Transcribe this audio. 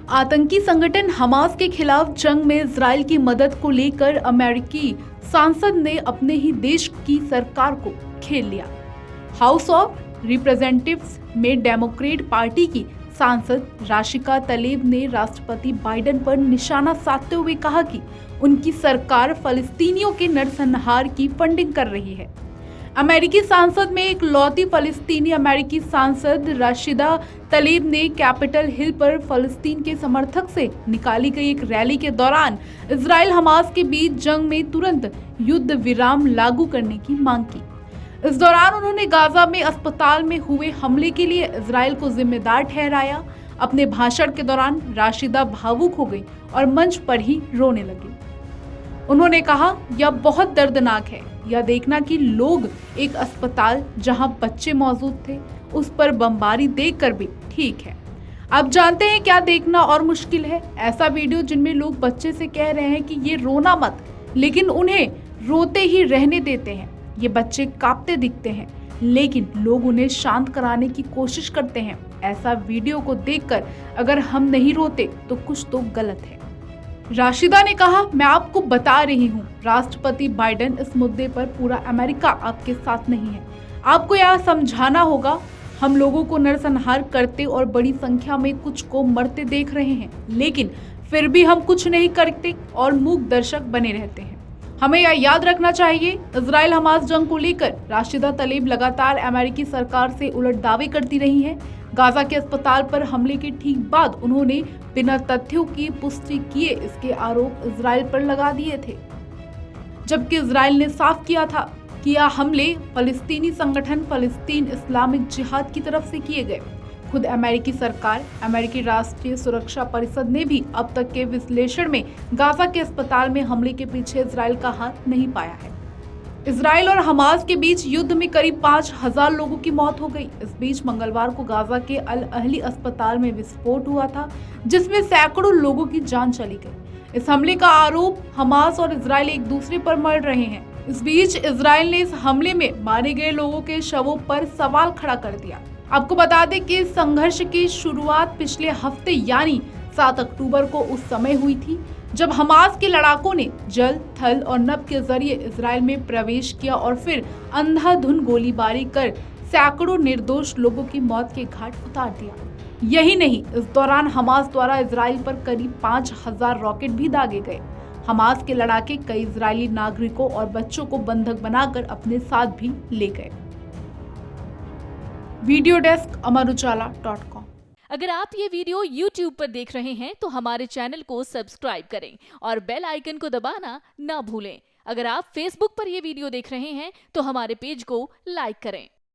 आतंकी संगठन हमास के खिलाफ जंग में इजराइल की मदद को लेकर अमेरिकी सांसद ने अपने ही देश की सरकार को घेर लिया। हाउस ऑफ रिप्रेजेंटेटिव्स में डेमोक्रेट पार्टी की सांसद राशिका तलेब ने राष्ट्रपति बाइडेन पर निशाना साधते हुए कहा कि उनकी सरकार फलस्तीनियों के नरसंहार की फंडिंग कर रही है। अमेरिकी सांसद में एक लौती फलस्तीनी अमेरिकी सांसद राशिदा तलेब ने कैपिटल हिल पर फलस्तीन के समर्थक से निकाली गई एक रैली के दौरान इजराइल हमास के बीच जंग में तुरंत युद्ध विराम लागू करने की मांग की। इस दौरान उन्होंने गाजा में अस्पताल में हुए हमले के लिए इजराइल को जिम्मेदार ठहराया। अपने भाषण के दौरान राशिदा भावुक हो गई और मंच पर ही रोने लगी। उन्होंने कहा, यह बहुत दर्दनाक है यह देखना कि लोग एक अस्पताल जहां बच्चे मौजूद थे उस पर बमबारी देखकर भी ठीक है। आप जानते हैं क्या देखना और मुश्किल है? ऐसा वीडियो जिनमें लोग बच्चे से कह रहे हैं कि ये रोना मत, लेकिन उन्हें रोते ही रहने देते हैं। ये बच्चे कांपते दिखते हैं लेकिन लोग उन्हें शांत कराने की कोशिश करते हैं। ऐसा वीडियो को देखकर अगर हम नहीं रोते तो कुछ तो गलत है। राशिदा ने कहा, मैं आपको बता रही हूँ राष्ट्रपति बाइडेन, इस मुद्दे पर पूरा अमेरिका आपके साथ नहीं है। आपको यह समझाना होगा हम लोगों को नरसंहार करते और बड़ी संख्या में कुछ को मरते देख रहे हैं, लेकिन फिर भी हम कुछ नहीं करते और मूक दर्शक बने रहते हैं। हमें यह याद रखना चाहिए। इजराइल हमास जंग को लेकर राशिदा तलेब लगातार अमेरिकी सरकार से उलट दावे करती रही हैं। गाजा के अस्पताल पर हमले के ठीक बाद उन्होंने बिना तथ्यों की पुष्टि किए इसके आरोप इजराइल पर लगा दिए थे, जबकि इजराइल ने साफ किया था कि यह हमले फलस्तीनी संगठन फलस्तीन इस्लामिक जिहाद की तरफ से किए गए। खुद अमेरिकी सरकार, अमेरिकी राष्ट्रीय सुरक्षा परिषद ने भी अब तक के विश्लेषण में गाजा के अस्पताल में हमले के पीछे इजराइल का हाथ नहीं पाया है। इजराइल और हमास के बीच युद्ध में करीब 5000 लोगों की मौत हो गई। इस बीच मंगलवार को गाजा के अल अहली अस्पताल में विस्फोट हुआ था जिसमें सैकड़ों लोगों की जान चली गई। इस हमले का आरोप हमास और इजराइल एक दूसरे पर मढ़ रहे हैं। इस बीच इजराइल ने इस हमले में मारे गए लोगों के शवों पर सवाल खड़ा कर दिया। आपको बता दें कि इस संघर्ष की शुरुआत पिछले हफ्ते यानी 7 अक्टूबर को उस समय हुई थी जब हमास के लड़ाकों ने जल, थल और नभ के जरिए इजराइल में प्रवेश किया और फिर अंधाधुंध गोलीबारी कर सैकड़ों निर्दोष लोगों की मौत के घाट उतार दिया। यही नहीं, इस दौरान हमास द्वारा इजराइल पर करीब 5000 रॉकेट भी दागे गए। हमास के लड़ाके कई इजरायली नागरिकों और बच्चों को बंधक बनाकर अपने साथ भी ले गए। वीडियो डेस्क अमरुजाला.com। अगर आप ये वीडियो YouTube पर देख रहे हैं तो हमारे चैनल को सब्सक्राइब करें और बेल आइकन को दबाना ना भूलें। अगर आप Facebook पर ये वीडियो देख रहे हैं तो हमारे पेज को लाइक करें।